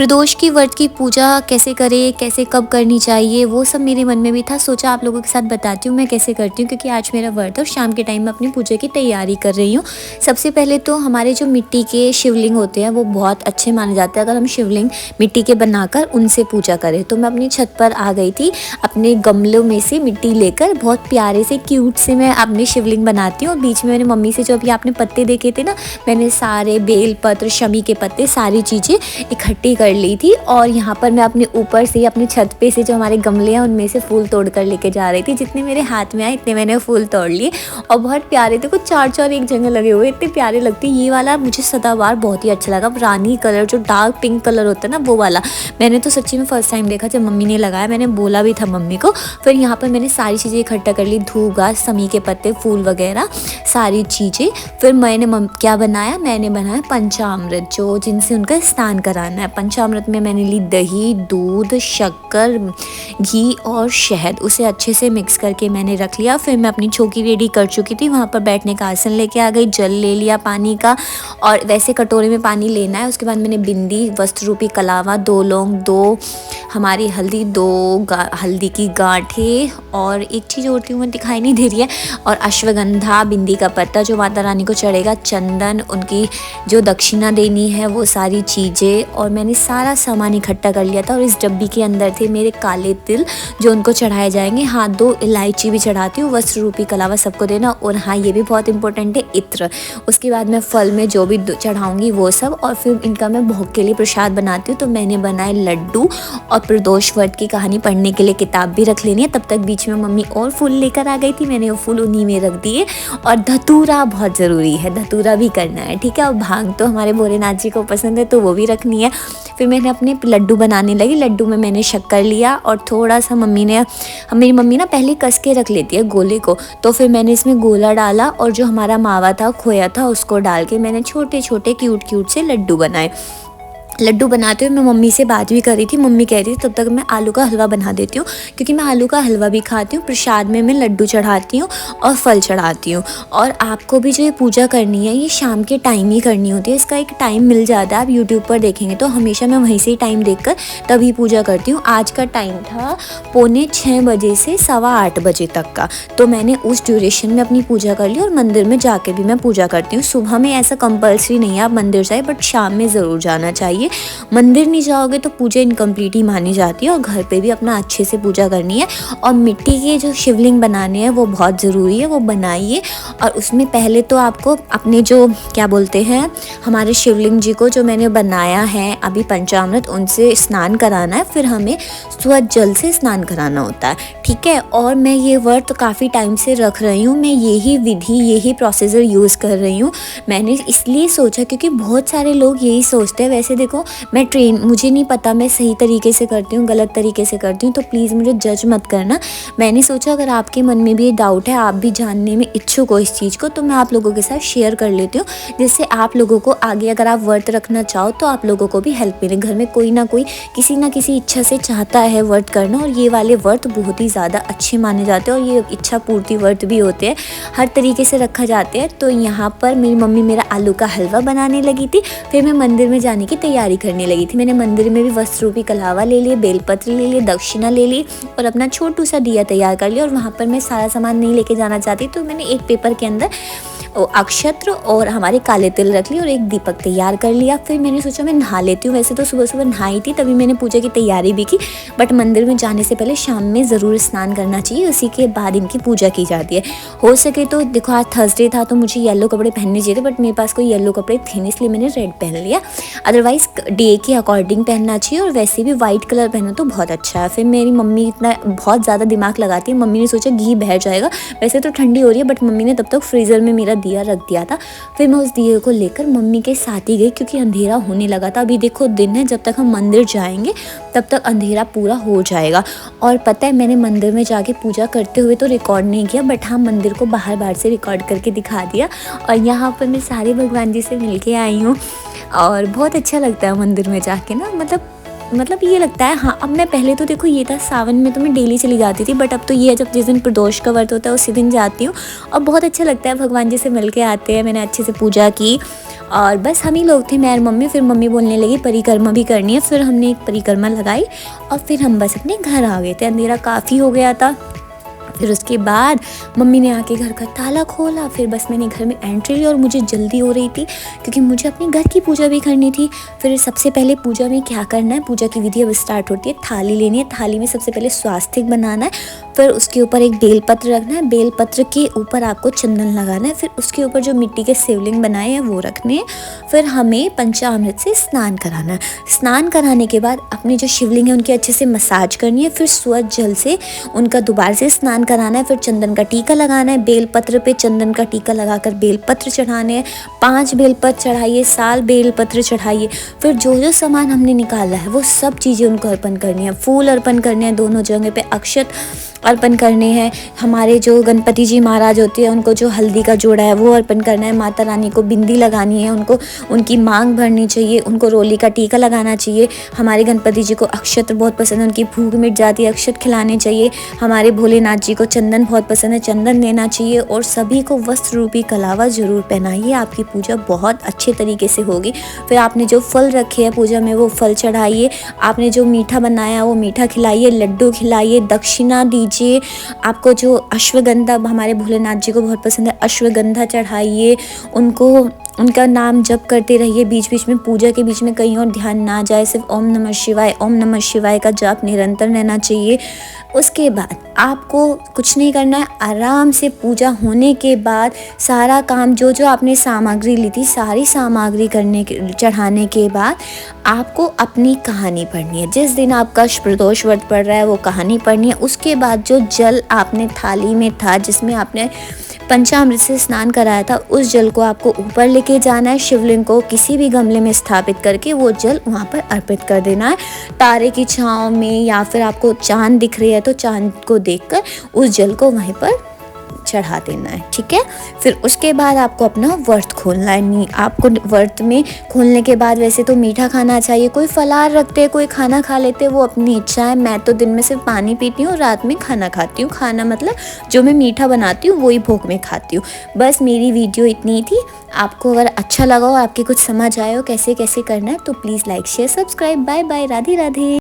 प्रदोष की व्रत की पूजा कैसे करें, कैसे कब करनी चाहिए, वो सब मेरे मन में भी था। सोचा आप लोगों के साथ बताती हूँ मैं कैसे करती हूँ, क्योंकि आज मेरा व्रत है और शाम के टाइम में अपनी पूजा की तैयारी कर रही हूँ। सबसे पहले तो हमारे जो मिट्टी के शिवलिंग होते हैं वो बहुत अच्छे माने जाते हैं। अगर हम शिवलिंग मिट्टी के बनाकर उनसे पूजा करें, तो मैं अपनी छत पर आ गई थी। अपने गमलों में से मिट्टी लेकर बहुत प्यारे से क्यूट से मैं अपने शिवलिंग बनाती हूँ। और बीच में मैंने मम्मी से जो अभी आपने पत्ते देखे थे ना, मैंने सारे बेल पत्र, शमी के पत्ते, सारी चीज़ें इकट्ठी कर ली थी। और यहाँ पर मैं अपने ऊपर से अपनी छत पे से जो हमारे गमले हैं उनमें से फूल तोड़ कर लेके जा रही थी। जितने मेरे हाथ में आए इतने मैंने फूल तोड़ लिए और बहुत प्यारे थे। कुछ चार चार एक जगह लगे हुए, इतने प्यारे लगते। ये वाला मुझे सदाबहार बहुत ही अच्छा लगा, रानी कलर जो डार्क पिंक कलर होता है ना, वो वाला मैंने तो सच्ची में फर्स्ट टाइम देखा जब मम्मी ने लगाया। मैंने बोला भी था मम्मी को। फिर यहाँ पर मैंने सारी चीज़ें इकट्ठा कर ली, धूप घास, समी के पत्ते, फूल वगैरह सारी चीज़ें। फिर मैंने क्या बनाया, मैंने बनाया पंचामृत, जो जिनसे उनका स्नान कराना है। पंचामृत में मैंने ली दही, दूध, शक्कर, घी और शहद। उसे अच्छे से मिक्स करके मैंने रख लिया। फिर मैं अपनी चौकी रेडी कर चुकी थी, वहाँ पर बैठने का आसन लेके आ गई। जल ले लिया पानी का, और वैसे कटोरे में पानी लेना है। उसके बाद मैंने बिंदी, वस्त्र रूपी कलावा, 2 लौंग, 2 हमारी हल्दी, 2 हल्दी की गांठें, और एक चीज़ और थी वो दिखाई नहीं दे रही है, और अश्वगंधा, बिंदी का पत्ता जो माता रानी को चढ़ेगा, चंदन, उनकी जो दक्षिणा देनी है वो सारी चीज़ें। और मैंने सारा सामान इकट्ठा कर लिया था। और इस डब्बी के अंदर थे मेरे काले तिल जो उनको चढ़ाए जाएंगे। हाँ, 2 इलायची भी चढ़ाती हूँ, वस्त्र रूपी कलावा सबको देना। और हाँ, ये भी बहुत इंपॉर्टेंट है, इत्र। उसके बाद मैं फल में जो भी चढ़ाऊँगी वो सब, और फिर इनका मैं भोग के लिए प्रसाद बनाती हूँ। तो मैंने बनाए लड्डू, और प्रदोष व्रत की कहानी पढ़ने के लिए किताब भी रख लेनी है। तब तक बीच में मम्मी और फूल लेकर आ गई थी, मैंने वो फूल उन्हीं में रख दिए। और धतूरा बहुत ज़रूरी है, धतूरा भी करना है, ठीक है। और भांग तो हमारे भोलेनाथ जी को पसंद है, तो वो भी रखनी है। फिर मैंने अपने लड्डू बनाने लगी। लड्डू में मैंने शक्कर लिया, और थोड़ा सा मेरी मम्मी ना पहले कस के रख लेती है गोले को, तो फिर मैंने इसमें गोला डाला, और जो हमारा मावा था, खोया था, उसको डाल के मैंने छोटे छोटे क्यूट क्यूट से लड्डू बनाए। लड्डू बनाते हुए मैं मम्मी से बात भी कर रही थी। मम्मी कह रही थी तब तक मैं आलू का हलवा बना देती हूँ, क्योंकि मैं आलू का हलवा भी खाती हूँ। प्रसाद में मैं लड्डू चढ़ाती हूँ और फल चढ़ाती हूँ। और आपको भी जो ये पूजा करनी है, ये शाम के टाइम ही करनी होती है। इसका एक टाइम मिल जाता है, आप यूट्यूब पर देखेंगे तो हमेशा मैं वहीं से ही टाइम देखकर तभी पूजा करती हूँ। आज का टाइम था 6:45 बजे से 8:15 बजे तक का, तो मैंने उस ड्यूरेशन में अपनी पूजा कर ली। और मंदिर में जाके भी मैं पूजा करती हूँ। सुबह में ऐसा कंपल्सरी नहीं है आप मंदिर जाए, बट शाम में ज़रूर जाना चाहिए। मंदिर नहीं जाओगे तो पूजा इनकम्प्लीट ही मानी जाती है। और घर पे भी अपना अच्छे से पूजा करनी है। और मिट्टी के जो शिवलिंग बनाने हैं वो बहुत ज़रूरी है, वो बनाइए। और उसमें पहले तो आपको अपने जो क्या बोलते हैं, हमारे शिवलिंग जी को जो मैंने बनाया है अभी पंचामृत, उनसे स्नान कराना है। फिर हमें स्वच्छ जल से स्नान कराना होता है, ठीक है। और मैं ये व्रत काफ़ी टाइम से रख रही हूँ, मैं यही विधि, यही प्रोसीजर यूज़ कर रही हूँ। मैंने इसलिए सोचा क्योंकि बहुत सारे लोग यही सोचते हैं। वैसे देखो, मुझे नहीं पता मैं सही तरीके से करती हूँ गलत तरीके से करती हूँ, तो प्लीज़ मुझे जज मत करना। मैंने सोचा अगर आपके मन में भी ये डाउट है, आप भी जानने में इच्छुक हो इस चीज़ को, तो मैं आप लोगों के साथ शेयर कर लेती हूँ, जिससे आप लोगों को आगे अगर आप व्रत रखना चाहो तो आप लोगों को भी हेल्प मिले। घर में कोई ना कोई किसी ना किसी इच्छा से चाहता है व्रत करना, और ये वाले व्रत बहुत ही ज़्यादा अच्छे माने जाते हैं। और ये इच्छा पूर्ति व्रत भी होते हैं, हर तरीके से रखा जाते हैं। तो यहाँ पर मेरी मम्मी मेरा आलू का हलवा बनाने लगी थी। फिर मैं मंदिर में जाने की तैयारी करने लगी थी। मैंने मंदिर में भी वस्त्र रूपी कलावा ले लिए, बेलपत्र ले लिए, दक्षिणा ले ली, और अपना छोटू सा दिया तैयार कर लिया। और वहाँ पर मैं सारा सामान नहीं लेके जाना चाहती, तो मैंने एक पेपर के अंदर अक्षत्र और हमारे काले तिल रख लिए और एक दीपक तैयार कर लिया। फिर मैंने सोचा मैं नहा लेती हूँ। वैसे तो सुबह सुबह नहाई थी, तभी मैंने पूजा की तैयारी भी की, बट मंदिर में जाने से पहले शाम में ज़रूर स्नान करना चाहिए, उसी के बाद इनकी पूजा की जाती है। हो सके तो देखो, आज थर्सडे था तो मुझे येलो कपड़े पहनने चाहिए थे, बट मेरे पास कोई येलो कपड़े थे नहीं, इसलिए मैंने रेड पहन लिया। अदरवाइज़ डे के अकॉर्डिंग पहनना चाहिए, और वैसे भी वाइट कलर पहनो तो बहुत अच्छा है। फिर मेरी मम्मी इतना बहुत ज़्यादा दिमाग लगाती है, मम्मी ने सोचा घी बह जाएगा। वैसे तो ठंडी हो रही है, बट मम्मी ने तब तक फ्रीज़र में मेरा दिया रख दिया था। फिर मैं उस दिए को लेकर मम्मी के साथ ही गई, क्योंकि अंधेरा होने लगा था। अभी देखो दिन है, जब तक हम मंदिर जाएंगे तब तक अंधेरा पूरा हो जाएगा। और पता है, मैंने मंदिर में जाके पूजा करते हुए तो रिकॉर्ड नहीं किया, बट हाँ मंदिर को बाहर से रिकॉर्ड करके दिखा दिया। और यहाँ पर मैं सारे भगवान जी से मिल के आई हूँ, और बहुत अच्छा लगता है मंदिर में जाके ना। मतलब ये लगता है। हाँ, अब मैं पहले तो देखो ये था सावन में तो मैं डेली चली जाती थी, बट अब तो ये है जब जिस दिन प्रदोष का व्रत होता है उसी दिन जाती हूँ, और बहुत अच्छा लगता है। भगवान जी से मिल के आते हैं, मैंने अच्छे से पूजा की। और बस हम ही लोग थे, मैं और मम्मी। फिर मम्मी बोलने लगी परिक्रमा भी करनी है, फिर हमने एक परिक्रमा लगाई और फिर हम बस अपने घर आ गए थे। अंधेरा काफ़ी हो गया था। फिर उसके बाद मम्मी ने आके घर का ताला खोला, फिर बस मैंने घर में एंट्री ली और मुझे जल्दी हो रही थी क्योंकि मुझे अपने घर की पूजा भी करनी थी। फिर सबसे पहले पूजा में क्या करना है, पूजा की विधि अब स्टार्ट होती है। थाली लेनी है, थाली में सबसे पहले स्वास्तिक बनाना है, फिर उसके ऊपर एक बेलपत्र रखना है, बेलपत्र के ऊपर आपको चंदन लगाना है, फिर उसके ऊपर जो मिट्टी के शिवलिंग बनाए हैं वो रखने हैं। फिर हमें पंचामृत से स्नान कराना है। स्नान कराने के बाद अपने जो शिवलिंग है उनकी अच्छे से मसाज करनी है, फिर स्वच्छ जल से उनका दोबारा से स्नान कराना है। फिर चंदन का टीका लगाना है, बेलपत्र पे चंदन का टीका लगाकर बेलपत्र चढ़ाने हैं। 5 बेलपत्र चढ़ाइए, 7 बेलपत्र चढ़ाइए। फिर जो जो सामान हमने निकाला है वो सब चीज़ें उनको अर्पण करनी है। फूल अर्पण करने हैं, दोनों जगह पे अक्षत अर्पण करने हैं। हमारे जो गणपति जी महाराज होते हैं उनको जो हल्दी का जोड़ा है वो अर्पण करना है। माता रानी को बिंदी लगानी है, उनको उनकी मांग भरनी चाहिए, उनको रोली का टीका लगाना चाहिए। हमारे गणपति जी को अक्षत बहुत पसंद है, उनकी भूख मिट जाती है, अक्षत खिलाने चाहिए। हमारे भोलेनाथ जी को चंदन बहुत पसंद है, चंदन देना चाहिए। और सभी को वस्त्र रूपी कलावा जरूर पहनाइए, आपकी पूजा बहुत अच्छे तरीके से होगी। फिर आपने जो फल रखे हैं पूजा में वो फल चढ़ाइए। आपने जो मीठा बनाया वो मीठा खिलाइए, लड्डू खिलाइए, दक्षिणा दीजिए। आपको जो अश्वगंधा हमारे भोलेनाथ जी को बहुत पसंद है, अश्वगंधा चढ़ाइए। उनको उनका नाम जप करते रहिए, बीच बीच में पूजा के बीच में कहीं और ध्यान ना जाए, सिर्फ ओम नमः शिवाय, ओम नमः शिवाय का जाप निरंतर रहना चाहिए। उसके बाद आपको कुछ नहीं करना है, आराम से पूजा होने के बाद सारा काम जो जो आपने सामग्री ली थी सारी सामग्री चढ़ाने के बाद आपको अपनी कहानी पढ़नी है। जिस दिन आपका प्रदोष व्रत पड़ रहा है वो कहानी पढ़नी है। उसके बाद जो जल आपने थाली में था जिसमें आपने पंचामृत से स्नान कराया था उस जल को आपको ऊपर लेके जाना है। शिवलिंग को किसी भी गमले में स्थापित करके वो जल वहाँ पर अर्पित कर देना है। तारे की छाँव में या फिर आपको चांद दिख रही है तो चांद को देखकर उस जल को वहीं पर चढ़ा देना है, ठीक है। फिर उसके बाद आपको अपना व्रत खोलना है। नहीं, आपको व्रत में खोलने के बाद वैसे तो मीठा खाना चाहिए, कोई फलाहार रखते हैं, कोई खाना खा लेते हैं, वो अपनी इच्छा है। मैं तो दिन में सिर्फ पानी पीती हूँ, रात में खाना खाती हूँ। खाना मतलब जो मैं मीठा बनाती हूँ वही भोग में खाती हूँ। बस मेरी वीडियो इतनी थी। आपको अगर अच्छा लगा हो, आपके कुछ समझ आए हो कैसे कैसे करना है तो please like share subscribe. Bye bye, Radhe Radhe.